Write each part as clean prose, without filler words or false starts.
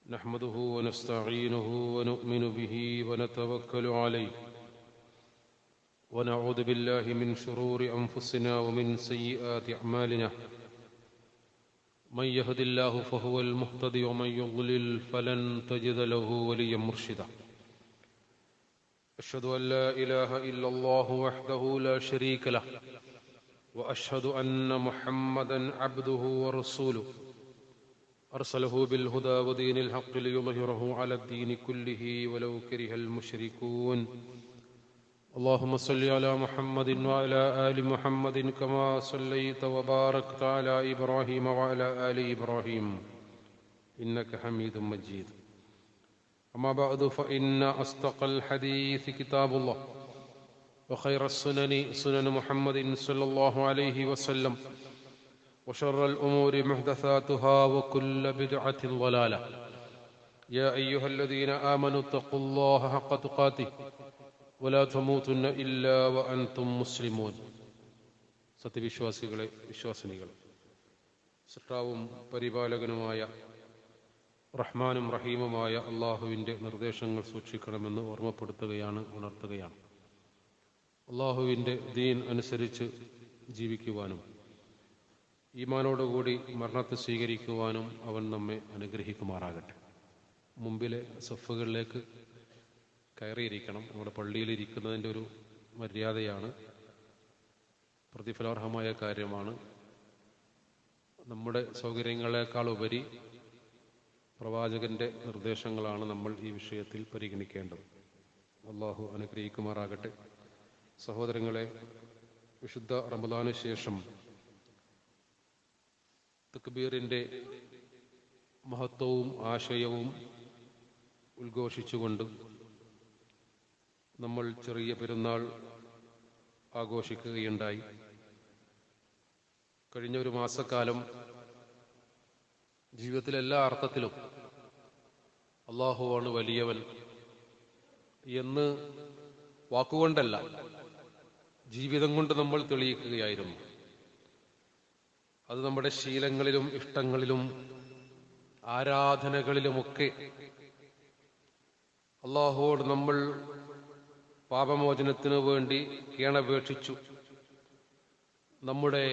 نحمده ونستعينه ونؤمن به ونتوكل عليه ونعوذ بالله من شرور أنفسنا ومن سيئات أعمالنا من يهد الله فهو المهتدي ومن يضلل فلن تجد له وليا مرشدا أشهد أن لا إله إلا الله وحده لا شريك له وأشهد أن محمدا عبده ورسوله أرسله بالهدى ودين الحق ليظهره على الدين كله ولو كره المشركون اللهم صل على محمد وعلى آل محمد كما صليت وباركت على إبراهيم وعلى آل إبراهيم إنك حميد مجيد أما بعد فإن أصدق الحديث كتاب الله وخير السنن سنن محمد صلى الله عليه وسلم وشر الأمور محدثاتها وكل بدعة ضلالة يا أيها الذين آمنوا اتقوا الله حق تقاته ولا تموتن إلا وأنتم مسلمون സത്യവിശ്വാസികളെ വിശ്വാസിനികളെ സൃഷ്ടാവും പരിപാലകനുമായ റഹ്മാനും റഹീമുമായ അള്ളാഹുവിൻ്റെ നിർദ്ദേശങ്ങൾ സൂക്ഷിക്കണമെന്ന് ഓർമ്മപ്പെടുത്തുകയാണ്, ഉണർത്തുകയാണ്. അള്ളാഹുവിൻ്റെ ദീൻ അനുസരിച്ച് ജീവിക്കുവാനും ഈമാനോടുകൂടി മരണത്തെ സ്വീകരിക്കുവാനും അവൻ നമ്മെ അനുഗ്രഹിക്കുമാറാകട്ടെ. മുമ്പിലെ സഫുകളിലേക്ക് കയറിയിരിക്കണം. നമ്മുടെ പള്ളിയിലിരിക്കുന്നതിൻ്റെ ഒരു മര്യാദയാണ്, പ്രതിഫലാർഹമായ കാര്യമാണ്. നമ്മുടെ സൗകര്യങ്ങളെക്കാൾ ഉപരി പ്രവാചകന്റെ നിർദ്ദേശങ്ങളാണ് നമ്മൾ ഈ വിഷയത്തിൽ പരിഗണിക്കേണ്ടത്. അള്ളാഹു അനുഗ്രഹിക്കുമാറാകട്ടെ. സഹോദരങ്ങളെ, വിശുദ്ധ റമദാനു ശേഷം തക്ബീറിൻ്റെ മഹത്വവും ആശയവും ഉദ്ഘോഷിച്ചുകൊണ്ട് നമ്മൾ ചെറിയ പെരുന്നാൾ ആഘോഷിക്കുകയുണ്ടായി. കഴിഞ്ഞ ഒരു മാസക്കാലം ജീവിതത്തിലെ എല്ലാ അർത്ഥത്തിലും അല്ലാഹുവാണ് വലിയവൻ എന്ന് വാക്കുകൊണ്ടല്ല, ജീവിതം കൊണ്ട് നമ്മൾ തെളിയിക്കുകയായിരുന്നു. അത് നമ്മുടെ ശീലങ്ങളിലും ഇഷ്ടങ്ങളിലും ആരാധനകളിലുമൊക്കെ അല്ലാഹുവോട് നമ്മൾ പാപമോചനത്തിനു വേണ്ടി കേണപേക്ഷിച്ചു. നമ്മുടെ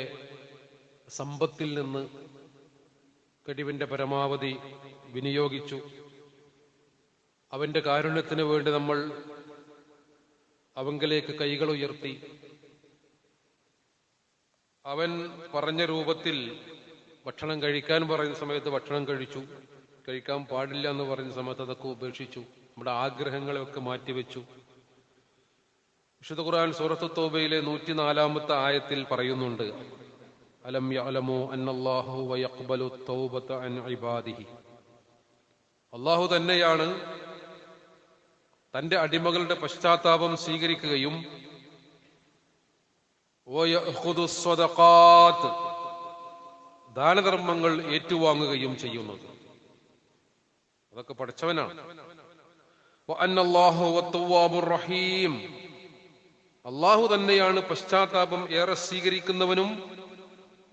സമ്പത്തിൽ നിന്ന് കഴിവിന്റെ പരമാവധി വിനിയോഗിച്ചു. അവന്റെ കാരുണ്യത്തിനു വേണ്ടി നമ്മൾ അവങ്കലേക്ക് കൈകൾ ഉയർത്തി. അവൻ പറഞ്ഞ രൂപത്തിൽ ഭക്ഷണം കഴിക്കാൻ പറയുന്ന സമയത്ത് ഭക്ഷണം കഴിച്ചു, കഴിക്കാൻ പാടില്ല എന്ന് പറയുന്ന സമയത്ത് അതൊക്കെ ഉപേക്ഷിച്ചു. നമ്മുടെ ആഗ്രഹങ്ങളെയൊക്കെ മാറ്റിവെച്ചു. വിശുദ്ധ ഖുർആൻ സൂറത്ത് തൗബയിലെ 104-ാമത്തെ ആയത്തിൽ പറയുന്നുണ്ട്, അലം യഅലമു അന്നല്ലാഹു വയഖ്ബലു തൗബത അൻ ഇബാദിഹി. അല്ലാഹു തന്നെയാണ് തന്റെ അടിമകളുടെ പശ്ചാത്താപം സ്വീകരിക്കുകയും ദാനധർമ്മങ്ങൾ ഏറ്റുവാങ്ങുകയും ചെയ്യുന്നത്. അതൊക്കെ പഠിച്ചവനാണ്. അല്ലാഹു തന്നെയാണ് പശ്ചാത്താപം ഏറെ സ്വീകരിക്കുന്നവനും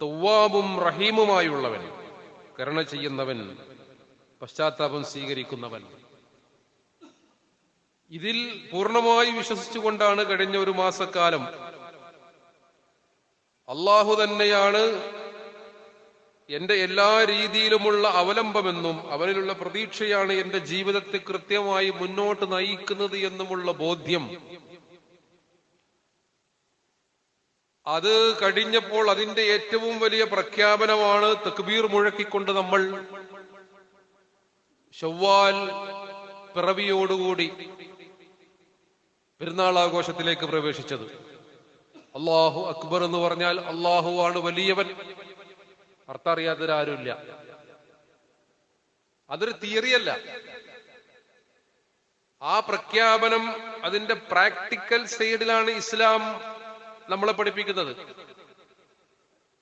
തവ്വാബും റഹീമുമായുള്ളവൻ, കരുണ ചെയ്യുന്നവൻ, പശ്ചാത്താപം സ്വീകരിക്കുന്നവൻ. ഇതിൽ പൂർണ്ണമായി വിശ്വസിച്ചുകൊണ്ടാണ് കഴിഞ്ഞ ഒരു മാസക്കാലം അല്ലാഹു തന്നെയാണ് എന്റെ എല്ലാ രീതിയിലുമുള്ള അവലംബമെന്നും അവനിലുള്ള പ്രതീക്ഷയാണ് എന്റെ ജീവിതത്തെ കൃത്യമായി മുന്നോട്ട് നയിക്കുന്നത് എന്നുമുള്ള ബോധ്യം അത് കഴിഞ്ഞപ്പോൾ അതിന്റെ ഏറ്റവും വലിയ പ്രഖ്യാപനമാണ് തക്ബീർ മുഴക്കിക്കൊണ്ട് നമ്മൾ ശവ്വാൽ പിറവിയോടുകൂടി പെരുന്നാൾ ആഘോഷത്തിലേക്ക് പ്രവേശിച്ചത്. അല്ലാഹു അക്ബർ എന്ന് പറഞ്ഞാൽ അല്ലാഹുവാണ് വലിയവൻ. അർത്ഥം അറിയാത്തവരാരുമില്ല. അതൊരു തിയറിയല്ല. ആ പ്രഖ്യാപനം അതിന്റെ പ്രാക്ടിക്കൽ സൈഡിലാണ് ഇസ്ലാം നമ്മളെ പഠിപ്പിക്കുന്നത്.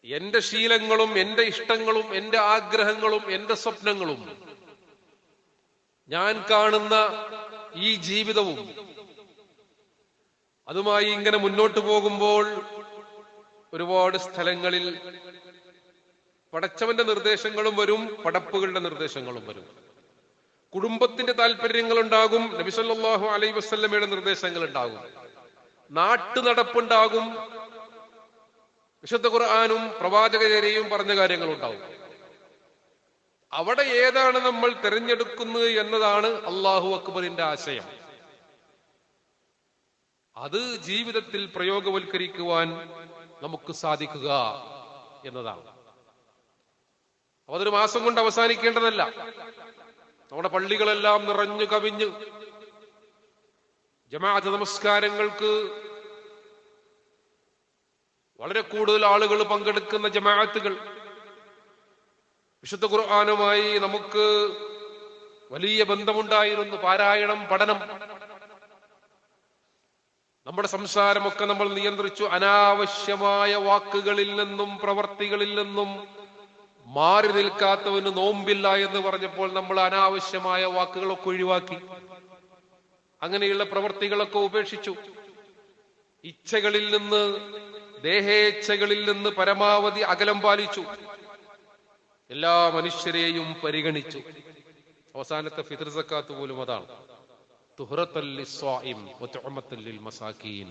എന്റെ ശീലങ്ങളും എന്റെ ഇഷ്ടങ്ങളും എന്റെ ആഗ്രഹങ്ങളും എന്റെ സ്വപ്നങ്ങളും ഞാൻ കാണുന്ന ഈ ജീവിതവും അതുമായി ഇങ്ങനെ മുന്നോട്ട് പോകുമ്പോൾ ഒരുപാട് സ്ഥലങ്ങളിൽ പടച്ചവന്റെ നിർദ്ദേശങ്ങളും വരും, പടപ്പുകളുടെ നിർദ്ദേശങ്ങളും വരും. കുടുംബത്തിന്റെ താല്പര്യങ്ങൾ ഉണ്ടാകും, നബി സല്ലല്ലാഹു അലൈഹി വസല്ലമയുടെ നിർദ്ദേശങ്ങൾ ഉണ്ടാകും, നാട്ടു നടപ്പുണ്ടാകും, വിശുദ്ധ ഖുർആനും പ്രവാചകരെയും പറഞ്ഞ കാര്യങ്ങൾ ഉണ്ടാവും. അവിടെ ഏതാണ് നമ്മൾ തിരഞ്ഞെടുക്കുന്നത് എന്നതാണ് അല്ലാഹു അക്ബറിന്റെ ആശയം. അത് ജീവിതത്തിൽ പ്രയോഗവൽക്കരിക്കുവാൻ നമുക്ക് സാധിക്കുക എന്നതാണ്. അപ്പൊ അതൊരു മാസം കൊണ്ട് അവസാനിക്കേണ്ടതല്ല. നമ്മുടെ പള്ളികളെല്ലാം നിറഞ്ഞു കവിഞ്ഞ് ജമാഅത്ത് നമസ്കാരങ്ങൾക്ക് വളരെ കൂടുതൽ ആളുകൾ പങ്കെടുക്കുന്ന ജമാഅത്തുകൾ, വിശുദ്ധ ഖുർആനുമായി നമുക്ക് വലിയ ബന്ധമുണ്ടായിരുന്നു, പാരായണം, പഠനം. നമ്മുടെ സംസാരമൊക്കെ നമ്മൾ നിയന്ത്രിച്ചു. അനാവശ്യമായ വാക്കുകളിൽ നിന്നും പ്രവർത്തികളിൽ നിന്നും മാറി നിൽക്കാത്തവന് നോമ്പില്ല എന്ന് പറഞ്ഞപ്പോൾ നമ്മൾ അനാവശ്യമായ വാക്കുകളൊക്കെ ഒഴിവാക്കി, അങ്ങനെയുള്ള പ്രവർത്തികളൊക്കെ ഉപേക്ഷിച്ചു. ഇച്ഛകളിൽ നിന്ന്, ദേഹേച്ഛകളിൽ നിന്ന് പരമാവധി അകലം പാലിച്ചു. എല്ലാ മനുഷ്യരെയും പരിഗണിച്ചു. അവസാനത്തെ ഫിത്ർ സക്കാത്ത് പോലും അതാണ്. തുഹ്റത്തൽ ലിസ്വാഇം വതുഅമത്തൽ ലിൽ മസാകീൻ.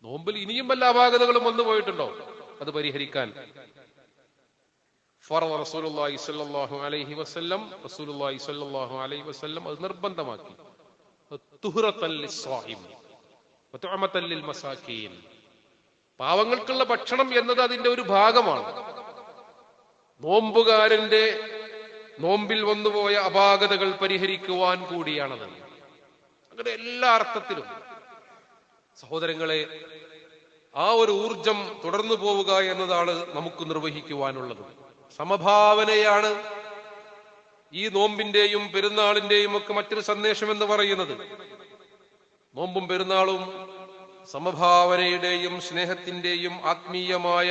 നോമ്പിൽ ഇനിയും വല്ല അപാകതകളും വന്നു പോയിട്ടുണ്ടോ അത് പരിഹരിക്കാൻ ഫറദ റസൂലുള്ളാഹി സ്വല്ലല്ലാഹു അലൈഹി വസല്ലം അത് നിർബന്ധമാക്കി. തുഹ്റത്തൽ ലിസ്വാഇം വതുഅമത്തൽ ലിൽ മസാകീൻ. പാവങ്ങൾക്കുള്ള ഭക്ഷണം എന്നത് അതിന്റെ ഒരു ഭാഗമാണ്. നോമ്പുകാരന്റെ നോമ്പിൽ വന്നുപോയ അപാകതകൾ പരിഹരിക്കുവാൻ കൂടിയാണത്. അങ്ങനെ എല്ലാ അർത്ഥത്തിലും സഹോദരങ്ങളെ, ആ ഒരു ഊർജം തുടർന്നു പോവുക എന്നതാണ് നമുക്ക് നിർവഹിക്കുവാനുള്ളത്. സമഭാവനയാണ് ഈ നോമ്പിന്റെയും പെരുന്നാളിന്റെയും ഒക്കെ മറ്റൊരു സന്ദേശം എന്ന് പറയുന്നത്. നോമ്പും പെരുന്നാളും സമഭാവനയുടെയും സ്നേഹത്തിന്റെയും ആത്മീയമായ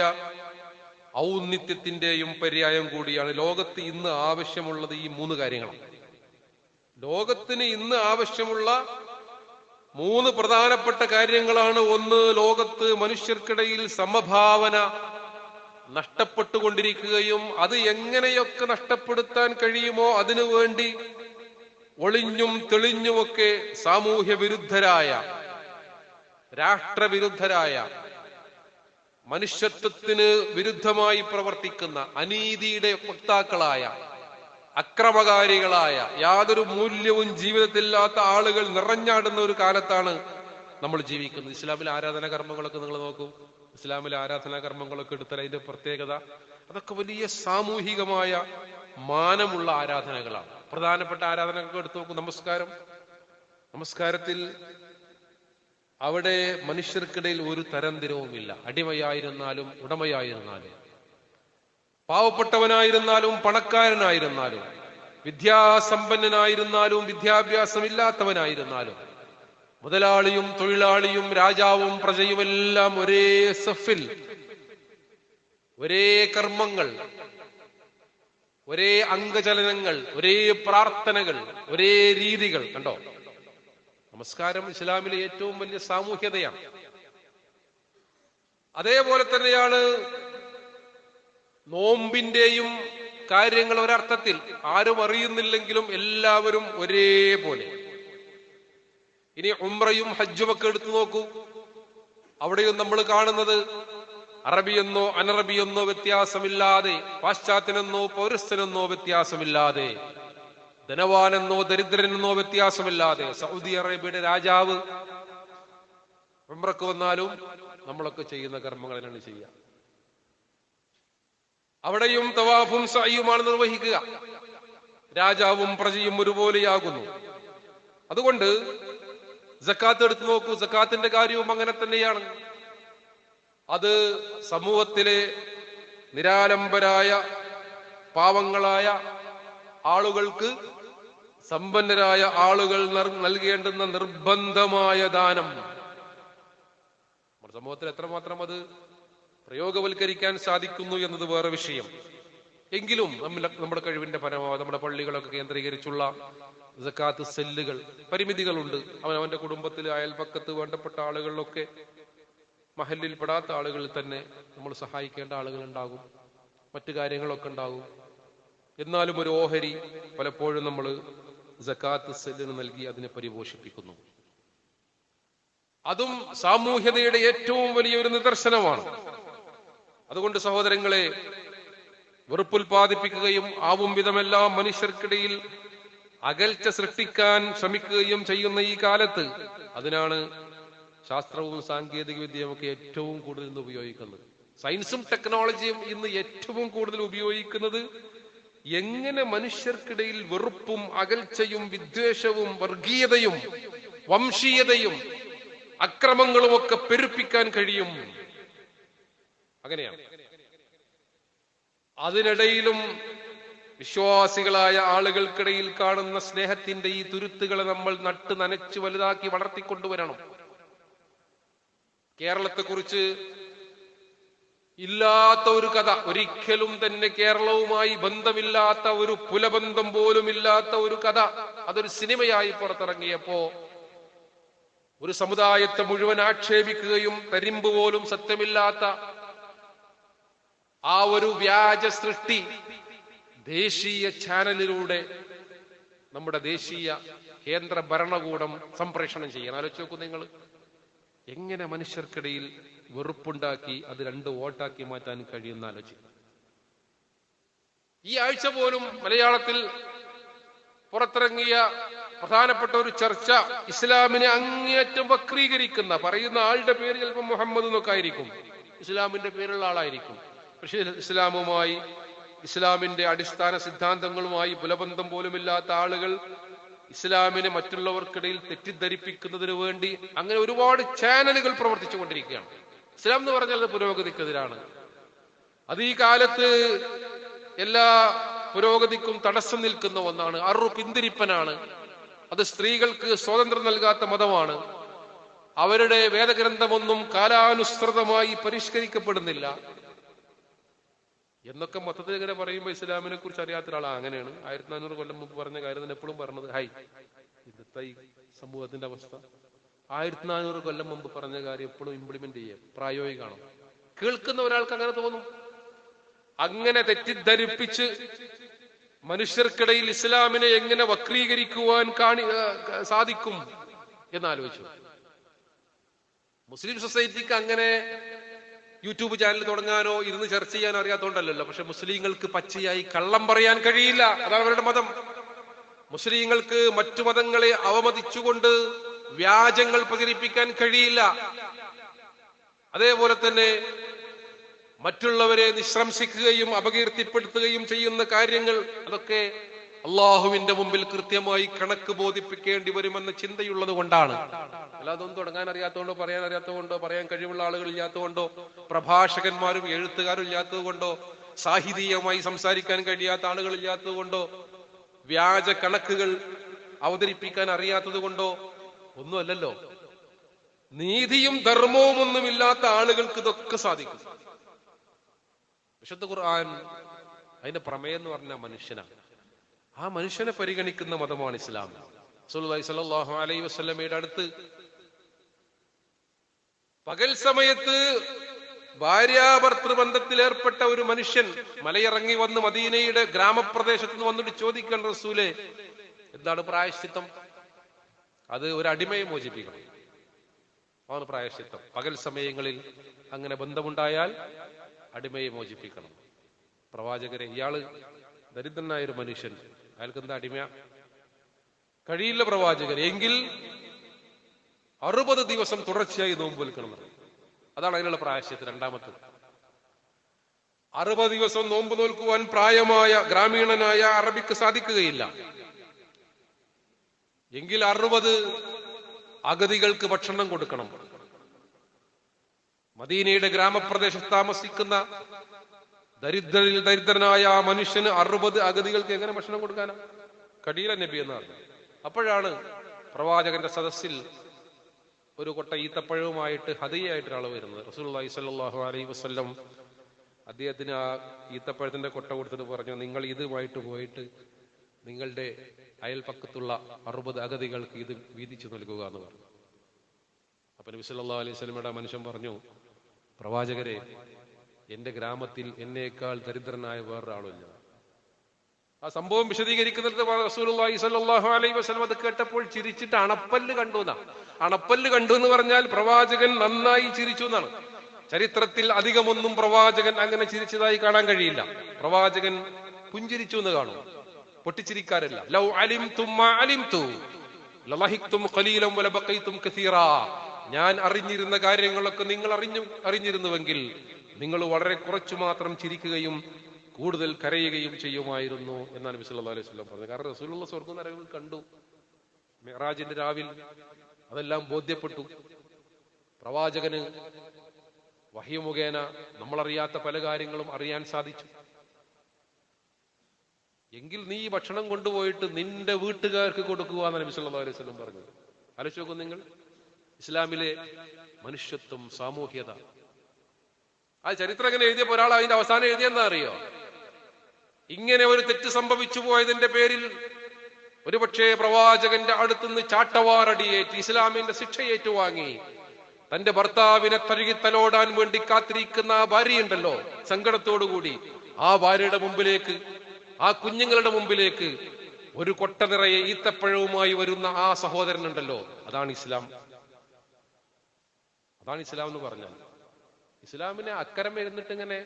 ഔന്നിത്യത്തിന്റെയും പര്യായം കൂടിയാണ്. ലോകത്ത് ഇന്ന് ആവശ്യമുള്ളത് ഈ മൂന്ന് കാര്യങ്ങളാണ്. ലോകത്തിന് ഇന്ന് ആവശ്യമുള്ള മൂന്ന് പ്രധാനപ്പെട്ട കാര്യങ്ങളാണ്. ഒന്ന്, ലോകത്ത് മനുഷ്യർക്കിടയിൽ സമഭാവന നഷ്ടപ്പെട്ടുകൊണ്ടിരിക്കുകയും അത് എങ്ങനെയൊക്കെ നഷ്ടപ്പെടുത്താൻ കഴിയുമോ അതിനു വേണ്ടി ഒളിഞ്ഞും തെളിഞ്ഞുമൊക്കെ സാമൂഹ്യ വിരുദ്ധരായ, രാഷ്ട്രവിരുദ്ധരായ, മനുഷ്യത്വത്തിന് വിരുദ്ധമായി പ്രവർത്തിക്കുന്ന, അനീതിയുടെ വക്താക്കളായ, അക്രമകാരികളായ, യാതൊരു മൂല്യവും ജീവിതത്തിലില്ലാത്ത ആളുകൾ നിറഞ്ഞാടുന്ന ഒരു കാലത്താണ് നമ്മൾ ജീവിക്കുന്നത്. ഇസ്ലാമിലെ ആരാധനാ കർമ്മങ്ങളൊക്കെ നിങ്ങൾ നോക്കൂ. ഇസ്ലാമിലെ ആരാധനാ കർമ്മങ്ങളൊക്കെ എടുത്താൽ അതിന്റെ പ്രത്യേകത അതൊക്കെ വലിയ സാമൂഹികമായ മാനമുള്ള ആരാധനകളാണ്. പ്രധാനപ്പെട്ട ആരാധനകളൊക്കെ എടുത്തു നോക്കൂ. നമസ്കാരത്തിൽ അവിടെ മനുഷ്യർക്കിടയിൽ ഒരു തരംതിരവുമില്ല. അടിമയായിരുന്നാലും ഉടമയായിരുന്നാലും, പാവപ്പെട്ടവനായിരുന്നാലും പണക്കാരനായിരുന്നാലും, വിദ്യാസമ്പന്നനായിരുന്നാലും വിദ്യാഭ്യാസമില്ലാത്തവനായിരുന്നാലും, മുതലാളിയും തൊഴിലാളിയും രാജാവും പ്രജയുമെല്ലാം ഒരേ സഫിൽ, ഒരേ കർമ്മങ്ങൾ, ഒരേ അംഗചലനങ്ങൾ, ഒരേ പ്രാർത്ഥനകൾ, ഒരേ രീതികൾ. കണ്ടോ, നമസ്കാരം ഇസ്ലാമിലെ ഏറ്റവും വലിയ സാമൂഹ്യതയാണ്. അതേപോലെ തന്നെയാണ് നോമ്പിന്റെയും കാര്യങ്ങൾ. ഒരർത്ഥത്തിൽ ആരും അറിയുന്നില്ലെങ്കിലും എല്ലാവരും ഒരേപോലെ. ഇനി ഉംറയും ഹജ്ജും ഒക്കെ എടുത്തു നോക്കൂ. അവിടെയും നമ്മൾ കാണുന്നത് അറബിയെന്നോ അനറബിയെന്നോ വ്യത്യാസമില്ലാതെ, പാശ്ചാത്യനെന്നോ പൗരസ്ത്യനെന്നോ വ്യത്യാസമില്ലാതെ, ധനവാനെന്നോ ദരിദ്രനെന്നോ വ്യത്യാസമില്ലാതെ, സൗദി അറേബ്യയുടെ രാജാവ് ഉംറക്ക് വന്നാലും നമ്മളൊക്കെ ചെയ്യുന്ന കർമ്മങ്ങൾ തന്നെയാണ് ചെയ്യുക. അവിടെയും തവാഫും സഅയുമാണ് നിർവഹിക്കുക. രാജാവും പ്രജയും ഒരുപോലെയാകുന്നു. അതുകൊണ്ട് സക്കാത്ത് എടുത്തു നോക്കൂ. സക്കാത്തിന്റെ കാര്യവും അങ്ങനെ തന്നെയാണ്. അത് സമൂഹത്തിലെ നിരാലംബരായ പാവങ്ങളായ ആളുകൾക്ക് സമ്പന്നരായ ആളുകൾ നൽകേണ്ടുന്ന നിർബന്ധമായ ദാനം. നമ്മുടെ സമൂഹത്തിൽ എത്രമാത്രം അത് പ്രയോഗവൽക്കരിക്കാൻ സാധിക്കുന്നു എന്നത് വേറെ വിഷയം. എങ്കിലും നമ്മുടെ കഴിവിന്റെ പരമാവധി നമ്മുടെ പള്ളികളൊക്കെ കേന്ദ്രീകരിച്ചുള്ള സക്കാത്ത് സെല്ലുകൾ, പരിമിതികളുണ്ട്. അവനവന്റെ കുടുംബത്തിൽ, അയൽപക്കത്ത് വേണ്ടപ്പെട്ട ആളുകളിലൊക്കെ, മഹല്ലിൽ പെടാത്ത ആളുകളിൽ തന്നെ നമ്മൾ സഹായിക്കേണ്ട ആളുകൾ ഉണ്ടാകും, മറ്റു കാര്യങ്ങളൊക്കെ ഉണ്ടാകും. എന്നാലും ഒരു ഓഹരി പലപ്പോഴും നമ്മൾ സകാത്ത് സെല്ലിന് നൽകി അതിനെ പരിപോഷിപ്പിക്കുന്നു. അതും സാമൂഹ്യതയുടെ ഏറ്റവും വലിയൊരു നിദർശനമാണ്. അതുകൊണ്ട് സഹോദരങ്ങളെ, വെറുപ്പുൽപാദിപ്പിക്കുകയും ആവും വിധമെല്ലാം മനുഷ്യർക്കിടയിൽ അകൽച്ച സൃഷ്ടിക്കാൻ ശ്രമിക്കുകയും ചെയ്യുന്ന ഈ കാലത്ത് അതിനാണ് ശാസ്ത്രവും സാങ്കേതിക വിദ്യയും ഒക്കെ ഏറ്റവും കൂടുതൽ ഇന്ന് ഉപയോഗിക്കുന്നത്. സയൻസും ടെക്നോളജിയും ഇന്ന് ഏറ്റവും കൂടുതൽ ഉപയോഗിക്കുന്നത് എങ്ങനെ മനുഷ്യർക്കിടയിൽ വെറുപ്പും അകൽച്ചയും വിദ്വേഷവും വർഗീയതയും വംശീയതയും അക്രമങ്ങളും ഒക്കെ പെരുപ്പിക്കാൻ കഴിയും. അങ്ങനെയാണ്. അതിനിടയിലും വിശ്വാസികളായ ആളുകൾക്കിടയിൽ കാണുന്ന സ്നേഹത്തിന്റെ ഈ തുരുത്തുകളെ നമ്മൾ നട്ട് നനച്ച് വലുതാക്കി വളർത്തിക്കൊണ്ടുവരണം. കേരളത്തെക്കുറിച്ച് ഇല്ലാത്ത ഒരു കഥ, ഒരിക്കലും തന്നെ കേരളവുമായി ബന്ധമില്ലാത്ത, ഒരു പുലബന്ധം പോലും ഇല്ലാത്ത ഒരു കഥ അതൊരു സിനിമയായി പുറത്തിറങ്ങിയപ്പോ ഒരു സമുദായത്തെ മുഴുവൻ ആക്ഷേപിക്കുകയും തരിമ്പ് പോലും സത്യമില്ലാത്ത ആ ഒരു വ്യാജ സൃഷ്ടി ദേശീയ ചാനലിലൂടെ നമ്മുടെ ദേശീയ കേന്ദ്ര ഭരണകൂടം സംപ്രേഷണം ചെയ്യാൻ ആലോചിച്ച് നോക്കൂ നിങ്ങൾ. എങ്ങനെ മനുഷ്യർക്കിടയിൽ വെറുപ്പുണ്ടാക്കി അത് 2 വോട്ടാക്കി മാറ്റാൻ കഴിയുന്ന ആലോചിക്കും. ഈ ആഴ്ച പോലും മലയാളത്തിൽ പുറത്തിറങ്ങിയ പ്രധാനപ്പെട്ട ഒരു ചർച്ച ഇസ്ലാമിനെ അങ്ങേയറ്റം വക്രീകരിക്കുന്ന, പറയുന്ന ആളുടെ പേര് ചിലപ്പോൾ മുഹമ്മദ് എന്നൊക്കെ ആയിരിക്കും, ഇസ്ലാമിന്റെ പേരുള്ള ആളായിരിക്കും. പക്ഷേ ഇസ്ലാമുമായി, ഇസ്ലാമിന്റെ അടിസ്ഥാന സിദ്ധാന്തങ്ങളുമായി പുലബന്ധം പോലുമില്ലാത്ത ആളുകൾ ഇസ്ലാമിനെ മറ്റുള്ളവർക്കിടയിൽ തെറ്റിദ്ധരിപ്പിക്കുന്നതിന് വേണ്ടി അങ്ങനെ ഒരുപാട് ചാനലുകൾ പ്രവർത്തിച്ചു കൊണ്ടിരിക്കുകയാണ്. ഇസ്ലാം എന്ന് പറഞ്ഞാൽ അത് പുരോഗതിക്കെതിരാണ്. അത് ഈ കാലത്ത് എല്ലാ പുരോഗതിക്കും തടസ്സം നിൽക്കുന്ന ഒന്നാണ്. പിന്തിരിപ്പനാണ്. അത് സ്ത്രീകൾക്ക് സ്വാതന്ത്ര്യം നൽകാത്ത മതമാണ്. അവരുടെ വേദഗ്രന്ഥമൊന്നും കാലാനുസൃതമായി പരിഷ്കരിക്കപ്പെടുന്നില്ല എന്നൊക്കെ മൊത്തത്തിൽ ഇങ്ങനെ പറയുമ്പോൾ ഇസ്ലാമിനെ കുറിച്ച് അറിയാത്ത ഒരാളാ അങ്ങനെയാണ് 1400 കൊല്ലം മുമ്പ് പറഞ്ഞ കാര്യം തന്നെ എപ്പോഴും പറഞ്ഞത്. ഇന്നത്തെ ഈ സമൂഹത്തിന്റെ അവസ്ഥ 1400 കൊല്ലം മുമ്പ് പറഞ്ഞ കാര്യം എപ്പോഴും ഇംപ്ലിമെന്റ് ചെയ്യാം, പ്രായോഗികമാണോ? കേൾക്കുന്ന ഒരാൾക്ക് അങ്ങനെ തോന്നും. അങ്ങനെ തെറ്റിദ്ധരിപ്പിച്ച് മനുഷ്യർക്കിടയിൽ ഇസ്ലാമിനെ എങ്ങനെ വക്രീകരിക്കുവാൻ സാധിക്കും എന്നാലോചിച്ചു. മുസ്ലിം സൊസൈറ്റിക്ക് അങ്ങനെ യൂട്യൂബ് ചാനൽ തുടങ്ങാനോ ഇരുന്ന് ചർച്ച ചെയ്യാനോ അറിയാത്തോണ്ടല്ലോ. പക്ഷെ മുസ്ലിങ്ങൾക്ക് പച്ചയായി കള്ളം പറയാൻ കഴിയില്ല, അതാണ് അവരുടെ മതം. മുസ്ലിങ്ങൾക്ക് മറ്റു മതങ്ങളെ അവമതിച്ചുകൊണ്ട് വ്യാജങ്ങൾ പ്രചരിപ്പിക്കാൻ കഴിയില്ല. അതേപോലെ തന്നെ മറ്റുള്ളവരെ നിശ്രംസിക്കുകയും അപകീർത്തിപ്പെടുത്തുകയും ചെയ്യുന്ന കാര്യങ്ങൾ അതൊക്കെ അള്ളാഹുവിന്റെ മുമ്പിൽ കൃത്യമായി കണക്ക് ബോധിപ്പിക്കേണ്ടി വരുമെന്ന ചിന്തയുള്ളത് കൊണ്ടാണ്. അല്ലാതെ ഒന്നും തുടങ്ങാൻ അറിയാത്തതുകൊണ്ടോ പറയാൻ അറിയാത്തതുകൊണ്ടോ പറയാൻ കഴിവുള്ള ആളുകൾ ഇല്ലാത്തതുകൊണ്ടോ പ്രഭാഷകന്മാരും എഴുത്തുകാരും ഇല്ലാത്തത് കൊണ്ടോ സാഹിതീയമായി സംസാരിക്കാൻ കഴിയാത്ത ആളുകൾ ഇല്ലാത്തത് കൊണ്ടോ വ്യാജ കണക്കുകൾ അവതരിപ്പിക്കാൻ അറിയാത്തത് കൊണ്ടോ ഒന്നുമല്ലല്ലോ. നീതിയും ധർമ്മവും ഒന്നുമില്ലാത്ത ആളുകൾക്ക് ഇതൊക്കെ സാധിക്കും. വിശുദ്ധ ഖുർആൻ അതിന്റെ പ്രമേയം എന്ന് പറഞ്ഞ മനുഷ്യനാണ്. ആ മനുഷ്യനെ പരിഗണിക്കുന്ന മതമാണ് ഇസ്ലാം. റസൂലുള്ളാഹി സ്വല്ലല്ലാഹു അലൈഹി വസല്ലമയുടെ അടുത്ത് പകൽ സമയത്ത് ഭാര്യാഭർത്തൃബന്ധത്തിൽ ഏർപ്പെട്ട ഒരു മനുഷ്യൻ മലയിറങ്ങി വന്ന് മദീനയുടെ ഗ്രാമപ്രദേശത്ത് നിന്ന് വന്നിട്ട് ചോദിക്കാൻ, റസൂലേ എന്താണ് പ്രായശ്ചിത്തം? അത് ഒരു അടിമയെ മോചിപ്പിക്കണം, അതാണ് പ്രായശ്ചിത്തം. പകൽ സമയങ്ങളിൽ അങ്ങനെ ബന്ധമുണ്ടായാൽ അടിമയെ മോചിപ്പിക്കണം. പ്രവാചകരെ, ഇയാള് ദരിദ്രനായൊരു മനുഷ്യൻ, അയാൾക്ക് എന്താ അടിമ? കഴിയില്ല പ്രവാചകൻ. എങ്കിൽ 60 ദിവസം തുടർച്ചയായി നോമ്പ് വിൽക്കണം. അതാണ് അതിനുള്ള പ്രായശ്ചിത്തം. രണ്ടാമത്തത് 60 ദിവസം നോമ്പ് നോൽക്കുവാൻ പ്രായമായ ഗ്രാമീണനായ അറബിക്ക് സാധിക്കുകയില്ല. എങ്കിൽ 60 അഗതികൾക്ക് ഭക്ഷണം കൊടുക്കണം. മദീനയുടെ ഗ്രാമപ്രദേശത്ത് താമസിക്കുന്ന ദരിദ്രരിൽ ദരിദ്രനായ ആ മനുഷ്യന് 60 അഗതികൾക്ക് എങ്ങനെ ഭക്ഷണം കൊടുക്കാനാ? കഴിയില്ല നബി എന്ന് പറഞ്ഞു. അപ്പോഴാണ് പ്രവാചകന്റെ സദസ്സിൽ ഒരു കൊട്ട ഈത്തപ്പഴവുമായിട്ട് ഹദിയയായിട്ട് ഒരാൾ വരുന്നത്. റസൂലുള്ളാഹി സ്വല്ലല്ലാഹു അലൈഹി വസല്ലം അദ്ദേഹത്തിന് ആ ഈത്തപ്പഴത്തിന്റെ കൊട്ട കൊടുത്തിട്ട് പറഞ്ഞു, നിങ്ങൾ ഇതുമായിട്ട് പോയിട്ട് നിങ്ങളുടെ അയൽപക്കത്തുള്ള 60 അഗതികൾക്ക് ഇത് വീതിച്ചു നൽകുക എന്ന് പറഞ്ഞു. അപ്പൊ നബി സല്ലല്ലാഹു അലൈഹി വസല്ലമയുടെ മനുഷ്യൻ പറഞ്ഞു, പ്രവാചകരെ, എന്റെ ഗ്രാമത്തിൽ എന്നേക്കാൾ ദരിദ്രനായ വേറൊരാളില്ല. ആ സംഭവം വിശദീകരിക്കുന്നിടത്ത് റസൂലുള്ളാഹി സ്വല്ലല്ലാഹു അലൈഹി വസല്ലം അത് കേട്ടപ്പോൾ ചിരിച്ചിട്ട് അണപ്പല്ല് കണ്ടു എന്നാ. അണപ്പല്ല് കണ്ടു എന്ന് പറഞ്ഞാൽ പ്രവാചകൻ നന്നായി ചിരിച്ചു എന്നാണ്. ചരിത്രത്തിൽ അധികമൊന്നും പ്രവാചകൻ അങ്ങനെ ചിരിച്ചതായി കാണാൻ കഴിയില്ല. പ്രവാചകൻ പുഞ്ചിരിച്ചു എന്ന് കാണും, പൊട്ടിച്ചിരിക്കാറില്ല. ലൗ അലിംതും മാ അലിംതു ലളഹിക്തും ഖലീലൻ വലബഖൈതും കസീറാ. ഞാൻ അറിഞ്ഞിരുന്ന കാര്യങ്ങളൊക്കെ നിങ്ങൾ അറിഞ്ഞിരുന്നുവെങ്കിൽ നിങ്ങൾ വളരെ കുറച്ചു മാത്രം ചിരിക്കുകയും കൂടുതൽ കരയുകയും ചെയ്യുമായിരുന്നു എന്നാണ് നബി സല്ലല്ലാഹു അലൈഹി വസല്ലം പറഞ്ഞത്. കാരണം റസൂലുള്ള സ്വർഗ്ഗ നരകങ്ങൾ കണ്ടു. മിഅ്റാജിന്റെ രാവിൽ അതെല്ലാം ബോധ്യപ്പെട്ടു. പ്രവാചകന് വഹ്യ് മുഖേന നമ്മളറിയാത്ത പല കാര്യങ്ങളും അറിയാൻ സാധിച്ചു. എങ്കിൽ നീ ഭക്ഷണം കൊണ്ടുപോയിട്ട് നിന്റെ വീട്ടുകാർക്ക് കൊടുക്കുക എന്നാണ് നബി സല്ലല്ലാഹു അലൈഹി വസല്ലം പറഞ്ഞത്. ആലോചിച്ച് നോക്കൂ നിങ്ങൾ, ഇസ്ലാമിലെ മനുഷ്യത്വം, സാമൂഹ്യത. ആ ചരിത്രം എങ്ങനെ എഴുതിയപ്പോ ഒരാൾ അതിന്റെ അവസാനം എഴുതിയെന്നാ അറിയോ? ഇങ്ങനെ ഒരു തെറ്റ് സംഭവിച്ചു പോയതിന്റെ പേരിൽ ഒരുപക്ഷെ പ്രവാചകന്റെ അടുത്തുനിന്ന് ചാട്ടവാറടിയേറ്റ് ഇസ്ലാമിന്റെ ശിക്ഷ ഏറ്റുവാങ്ങി തന്റെ ഭർത്താവിനെ തഴുകിത്തലോടാൻ വേണ്ടി കാത്തിരിക്കുന്ന ആ ഭാര്യയുണ്ടല്ലോ, സങ്കടത്തോടുകൂടി ആ ഭാര്യയുടെ മുമ്പിലേക്ക്, ആ കുഞ്ഞുങ്ങളുടെ മുമ്പിലേക്ക് ഒരു കൊട്ട നിറയെ ഈത്തപ്പഴവുമായി വരുന്ന ആ സഹോദരനുണ്ടല്ലോ, അതാണ് ഇസ്ലാം. അതാണ് ഇസ്ലാം എന്ന് പറഞ്ഞാൽ. ഇസ്ലാമിനെ അക്കരം എഴുന്നിട്ട് ഇങ്ങനെ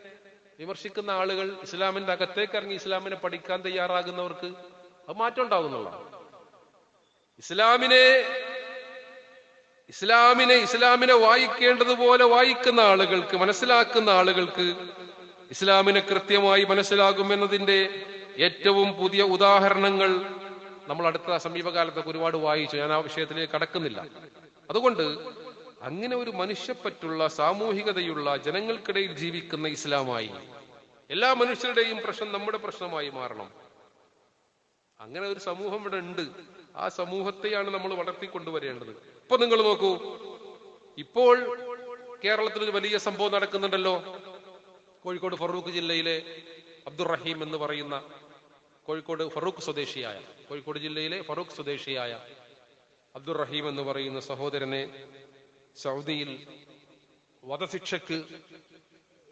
വിമർശിക്കുന്ന ആളുകൾ ഇസ്ലാമിന്റെ അകത്തേക്ക് ഇറങ്ങി ഇസ്ലാമിനെ പഠിക്കാൻ തയ്യാറാകുന്നവർക്ക് അത് മാറ്റം ഉണ്ടാകുന്നുള്ളതാണ്. ഇസ്ലാമിനെ വായിക്കേണ്ടതുപോലെ വായിക്കുന്ന ആളുകൾക്ക്, മനസ്സിലാക്കുന്ന ആളുകൾക്ക് ഇസ്ലാമിനെ കൃത്യമായി മനസ്സിലാകുമെന്നതിന്റെ ഏറ്റവും പുതിയ ഉദാഹരണങ്ങൾ നമ്മൾ അടുത്ത സമീപകാലത്തൊക്കെ ഒരുപാട് വായിച്ചു. ഞാൻ ആ വിഷയത്തിലേക്ക് കടക്കുന്നില്ല. അതുകൊണ്ട് അങ്ങനെ ഒരു മനുഷ്യപ്പറ്റുള്ള, സാമൂഹികതയുള്ള, ജനങ്ങൾക്കിടയിൽ ജീവിക്കുന്ന ഇസ്ലാമായി എല്ലാ മനുഷ്യരുടെയും പ്രശ്നം നമ്മുടെ പ്രശ്നമായി മാറണം. അങ്ങനെ ഒരു സമൂഹം ഇവിടെ ഉണ്ട്. ആ സമൂഹത്തെയാണ് നമ്മൾ വളർത്തിക്കൊണ്ടുവരേണ്ടത്. ഇപ്പൊ നിങ്ങൾ നോക്കൂ, ഇപ്പോൾ കേരളത്തിൽ ഒരു വലിയ സംഭവം നടക്കുന്നുണ്ടല്ലോ. കോഴിക്കോട് ഫറൂഖ് ജില്ലയിലെ അബ്ദുറഹീം എന്ന് പറയുന്ന കോഴിക്കോട് ജില്ലയിലെ ഫറൂഖ് സ്വദേശിയായ അബ്ദുറഹീം എന്ന് പറയുന്ന സഹോദരനെ സൗദിയിൽ വധശിക്ഷക്ക്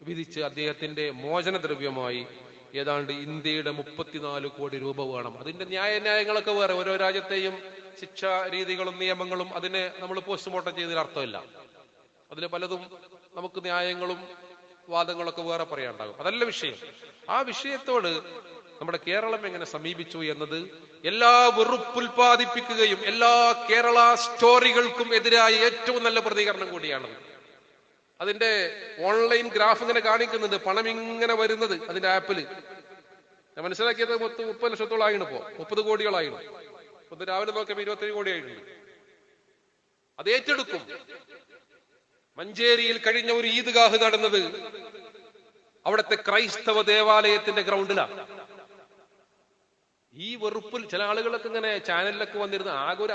വിധിച്ച് അദ്ദേഹത്തിന്റെ മോചനദ്രവ്യമായി ഏതാണ്ട് ഇന്ത്യയുടെ 34 കോടി രൂപ വേണം. അതിന്റെ ന്യായങ്ങളൊക്കെ വേറെ, ഓരോ രാജ്യത്തെയും ശിക്ഷാ രീതികളും നിയമങ്ങളും അതിനെ നമ്മൾ പോസ്റ്റ്മോർട്ടം ചെയ്തതിൽ അർത്ഥമില്ല. അതിൽ പലതും നമുക്ക് ന്യായങ്ങളും വാദങ്ങളൊക്കെ വേറെ പറയാനുണ്ടാകും. അതല്ല വിഷയം. ആ വിഷയത്തോട് നമ്മുടെ കേരളം എങ്ങനെ സമീപിച്ചു എന്നത് എല്ലാ വെറുപ്പുൽപാദിപ്പിക്കുകയും എല്ലാ കേരള സ്റ്റോറികൾക്കും എതിരായ ഏറ്റവും നല്ല പ്രതികരണം കൂടിയാണ്. അതിന്റെ ഓൺലൈൻ ഗ്രാഫ് ഇങ്ങനെ കാണിക്കുന്നുണ്ട്, പണം ഇങ്ങനെ വരുന്നത് അതിന്റെ ആപ്പില്. ഞാൻ മനസ്സിലാക്കിയത് 30 ലക്ഷത്തോളം ആയിരുന്നു. ഇപ്പോ 30 കോടികളായിരുന്നു. ഇപ്പൊ രാവിലെ നോക്കിയപ്പോ 27 കോടി ആയിട്ടുണ്ട്. അത് ഏറ്റെടുക്കും. മഞ്ചേരിയിൽ കഴിഞ്ഞ ഒരു ഈദ്ഗാഹ് നടന്നത് അവിടുത്തെ ക്രൈസ്തവ ദേവാലയത്തിന്റെ ഗ്രൗണ്ടിലാണ്. ഈ വെറുപ്പിൽ ചില ആളുകളൊക്കെ ഇങ്ങനെ ചാനലിലൊക്കെ വന്നിരുന്ന ആകെ ഒരു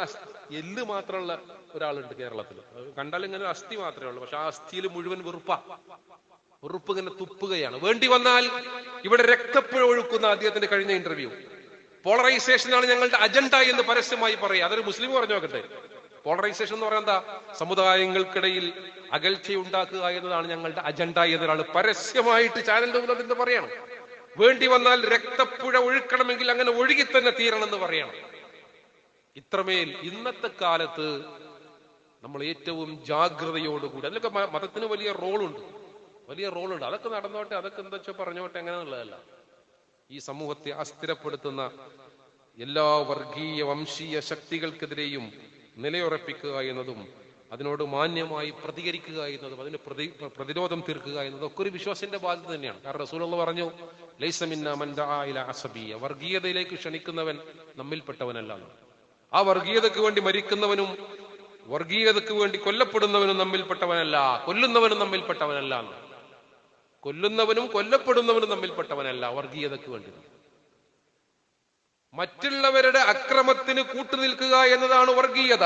എല്ല് മാത്രമുള്ള ഒരാളുണ്ട് കേരളത്തിൽ. കണ്ടാൽ ഇങ്ങനെ ഒരു അസ്ഥി മാത്രമേ ഉള്ളൂ. പക്ഷെ ആ അസ്ഥിയിൽ മുഴുവൻ വെറുപ്പ് ഇങ്ങനെ തുപ്പുകയാണ്. വേണ്ടി വന്നാൽ ഇവിടെ രക്തപ്പുഴ ഒഴുക്കുന്ന അദ്ദേഹത്തിന്റെ കഴിഞ്ഞ ഇന്റർവ്യൂ. പോളറൈസേഷനാണ് ഞങ്ങളുടെ അജണ്ട എന്ന് പരസ്യമായി പറയുക. അതൊരു മുസ്ലിം പറഞ്ഞു നോക്കട്ടെ. പോളറൈസേഷൻ എന്ന് പറയുന്നത് എന്താ? സമുദായങ്ങൾക്കിടയിൽ അകൽച്ചയുണ്ടാക്കുക എന്നതാണ് ഞങ്ങളുടെ അജണ്ട എന്നൊരാൾ പരസ്യമായിട്ട് ചാനലിന്റെ മുന്നിൽ അതിന്റെ പറയണം. വേണ്ടി വന്നാൽ രക്തപ്പുഴ ഒഴുക്കണമെങ്കിൽ അങ്ങനെ ഒഴുകി തന്നെ തീരണമെന്ന് പറയണം. ഇത്രമേൽ ഇന്നത്തെ കാലത്ത് നമ്മൾ ഏറ്റവും ജാഗ്രതയോടുകൂടി, അതിലൊക്കെ മതത്തിന് വലിയ റോളുണ്ട്. അതൊക്കെ നടന്നോട്ടെ, അതൊക്കെ എന്താ വെച്ചാൽ പറഞ്ഞോട്ടെ, അങ്ങനെയുള്ളതല്ല. ഈ സമൂഹത്തെ അസ്ഥിരപ്പെടുത്തുന്ന എല്ലാ വർഗീയ വംശീയ ശക്തികൾക്കെതിരെയും നിലയുറപ്പിക്കുക എന്നതും അതിനോട് മാന്യമായി പ്രതികരിക്കുക എന്നതും അതിന് പ്രതിരോധം തീർക്കുക എന്നതും ഒക്കെ ഒരു വിശ്വാസത്തിന്റെ ബാധ്യത തന്നെയാണ്. കാരണം റസൂലുള്ളാഹി പറഞ്ഞു, ലൈസ മിന്നാ മൻ ദആ ഇലാ അസബിയ്യ, വർഗീയതയിലേക്ക് ക്ഷണിക്കുന്നവൻ നമ്മിൽപ്പെട്ടവനല്ല. ആ വർഗീയതയ്ക്ക് വേണ്ടി മരിക്കുന്നവനും വർഗീയതയ്ക്ക് വേണ്ടി കൊല്ലപ്പെടുന്നവനും നമ്മിൽപ്പെട്ടവനല്ല, കൊല്ലുന്നവനും നമ്മിൽപ്പെട്ടവനല്ല. കൊല്ലുന്നവനും കൊല്ലപ്പെടുന്നവനും നമ്മിൽപ്പെട്ടവനല്ല, വർഗീയതയ്ക്ക് വേണ്ടി. മറ്റുള്ളവരുടെ അക്രമത്തിന് കൂട്ടുനിൽക്കുക എന്നതാണ് വർഗീയത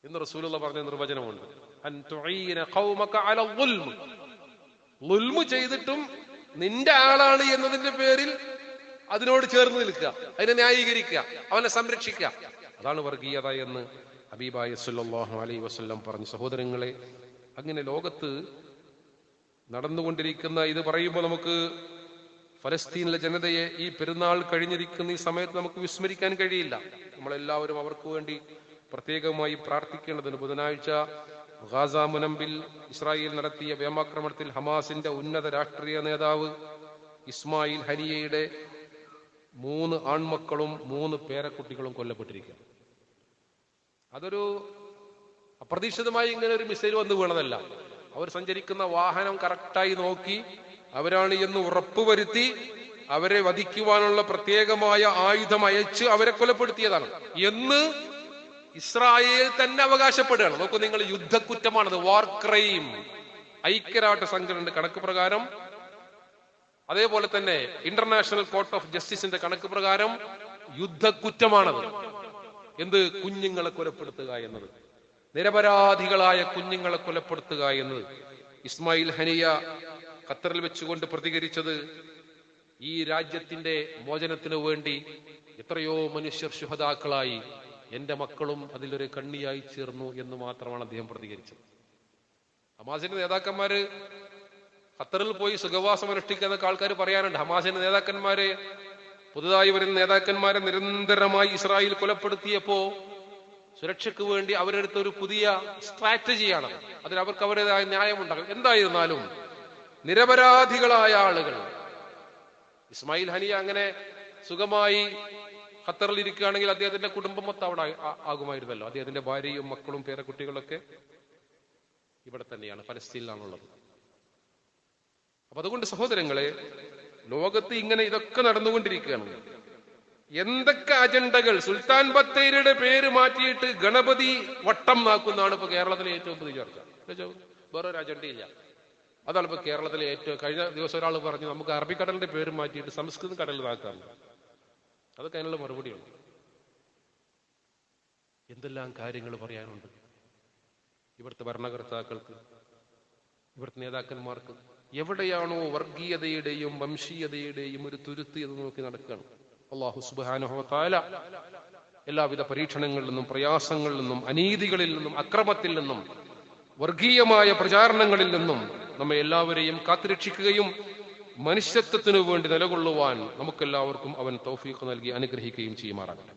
എന്ന് റസൂലുള്ളാഹി പറഞ്ഞ നിർവചനമുണ്ട്. അൻ തുഈന ഖൗമക അല ളുൽമ്, ളുൽമ് ചെയ്തിട്ടും നിന്റെ ആളാണ് എന്നതിന്റെ പേരിൽ അതിനോട് ചേർന്ന് നിൽക്കുക, അതിനെ ന്യായീകരിക്കുക, അവനെ സംരക്ഷിക്കുക, അതാണ് വർഗീയത എന്ന് ഹബീബായ സല്ലല്ലാഹു അലൈഹി വസല്ലം പറഞ്ഞു. സഹോദരങ്ങളെ, അങ്ങനെ ലോകത്ത് നടന്നുകൊണ്ടിരിക്കുന്ന ഇത് പറയുമ്പോൾ നമുക്ക് ഫലസ്തീനിലെ ജനതയെ ഈ പെരുന്നാൾ കഴിഞ്ഞിരിക്കുന്ന ഈ സമയത്ത് നമുക്ക് വിസ്മരിക്കാൻ കഴിയില്ല. നമ്മളെല്ലാവരും അവർക്ക് വേണ്ടി പ്രത്യേകമായി പ്രാർത്ഥിക്കേണ്ടതുണ്ട്. ബുധനാഴ്ച ഗാസ മുനമ്പിൽ ഇസ്രായേൽ നടത്തിയ വ്യോമാക്രമണത്തിൽ ഹമാസിന്റെ ഉന്നത രാഷ്ട്രീയ നേതാവ് ഇസ്മായിൽ ഹനിയയുടെ 3 ആൺമക്കളും 3 പേരക്കുട്ടികളും കൊല്ലപ്പെട്ടിരിക്കുകയാണ്. അതൊരു അപ്രതീക്ഷിതമായി ഇങ്ങനെ ഒരു മിസൈൽ വന്ന് വീണതല്ല. അവർ സഞ്ചരിക്കുന്ന വാഹനം കറക്റ്റായി നോക്കി അവരാണ് എന്ന് ഉറപ്പുവരുത്തി അവരെ വധിക്കുവാനുള്ള പ്രത്യേകമായ ആയുധം അയച്ച് അവരെ കൊലപ്പെടുത്തിയതാണ് എന്ന് ഇസ്രായേൽ തന്നെ അവകാശപ്പെടുകയാണ്. നോക്കൂ നിങ്ങൾ, യുദ്ധക്കുറ്റമാണത്, വാർ ക്രൈം. ഐക്യരാഷ്ട്ര സംഘടനയുടെ കണക്ക് പ്രകാരം, അതേപോലെ തന്നെ ഇന്റർനാഷണൽ കോർട്ട് ഓഫ് ജസ്റ്റിസിന്റെ കണക്ക് പ്രകാരം യുദ്ധക്കുറ്റമാണത്. എന്ത്? കുഞ്ഞുങ്ങളെ കൊലപ്പെടുത്തുക എന്നത്, നിരപരാധികളായ കുഞ്ഞുങ്ങളെ കൊലപ്പെടുത്തുക എന്നത്. ഇസ്മായിൽ ഹനിയ ഖത്തറിൽ വെച്ചുകൊണ്ട് പ്രതികരിച്ചത്, ഈ രാജ്യത്തിന്റെ മോചനത്തിനു വേണ്ടി എത്രയോ മനുഷ്യർ ശുഹദാക്കളായി, എന്റെ മക്കളും അതിലൊരു കണ്ണിയായി ചേർന്നു എന്ന് മാത്രമാണ് അദ്ദേഹം പ്രതികരിച്ചത്. ഹമാസിന്റെ നേതാക്കന്മാര് ഖത്തറിൽ പോയി സുഖവാസം അനുഷ്ഠിക്കുന്നൊക്കെ ആൾക്കാർ പറയാനുണ്ട്. ഹമാസിന്റെ നേതാക്കന്മാരെ, പുതുതായി വരുന്ന നേതാക്കന്മാരെ നിരന്തരമായി ഇസ്രായേൽ കൊലപ്പെടുത്തിയപ്പോ സുരക്ഷയ്ക്ക് വേണ്ടി അവരെടുത്ത ഒരു പുതിയ സ്ട്രാറ്റജിയാണ്. അതിൽ അവർക്ക് അവരുടേതായ ന്യായമുണ്ടാകും. എന്തായിരുന്നാലും നിരപരാധികളായ ആളുകൾ, ഇസ്മായിൽ ഹനിയ അങ്ങനെ സുഖമായി ഖത്തറിൽ ഇരിക്കുകയാണെങ്കിൽ അദ്ദേഹത്തിന്റെ കുടുംബം മൊത്തം അവിടെ ആകുമായിരുന്നല്ലോ. അദ്ദേഹത്തിന്റെ ഭാര്യയും മക്കളും പേരക്കുട്ടികളൊക്കെ ഇവിടെ തന്നെയാണ്, ഫലസ്തീനിലാണുള്ളത്. അപ്പൊ അതുകൊണ്ട് സഹോദരങ്ങളെ, ലോകത്ത് ഇങ്ങനെ ഇതൊക്കെ നടന്നുകൊണ്ടിരിക്കുകയാണ്. എന്തൊക്കെ അജണ്ടകൾ! സുൽത്താൻ ബത്തേരിയുടെ പേര് മാറ്റിയിട്ട് ഗണപതി വട്ടം നാക്കുന്നതാണ് ഇപ്പൊ കേരളത്തിലെ ഏറ്റവും പുതിയ ചർച്ച. വേറൊരു അജണ്ടയില്ല. അതാണ് ഇപ്പൊ കേരളത്തിലെ ഏറ്റവും. കഴിഞ്ഞ ദിവസം ഒരാൾ പറഞ്ഞു, നമുക്ക് അറബിക്കടലിന്റെ പേര് മാറ്റിയിട്ട് സംസ്കൃത കടലിൽ നാക്കാറുണ്ട്. അതൊക്കെ അതിനുള്ള മറുപടിയാണ്. എന്തെല്ലാം കാര്യങ്ങൾ പറയാനുണ്ട് ഇവിടുത്തെ ഭരണകർത്താക്കൾക്ക്, ഇവിടുത്തെ നേതാക്കന്മാർക്ക്. എവിടെയാണോ വർഗീയതയുടെയും വംശീയതയുടെയും ഒരു തുരുത്ത് എന്ന് നോക്കി നടക്കുകയാണ്. അല്ലാഹു സുബ്ഹാനഹു വ തആല എല്ലാവിധ പരീക്ഷണങ്ങളിൽ നിന്നും, പ്രയാസങ്ങളിൽ നിന്നും, അനീതികളിൽ നിന്നും, അക്രമത്തിൽ നിന്നും, വർഗീയമായ പ്രചാരണങ്ങളിൽ നിന്നും നമ്മെ എല്ലാവരെയും കാത്തുരക്ഷിക്കുകയും മനുഷ്യത്വത്തിനു വേണ്ടി നിലകൊള്ളുവാൻ നമുക്കെല്ലാവർക്കും അവൻ തൗഫീഖ് നൽകി അനുഗ്രഹിക്കുകയും ചെയ്യുമാറാകട്ടെ.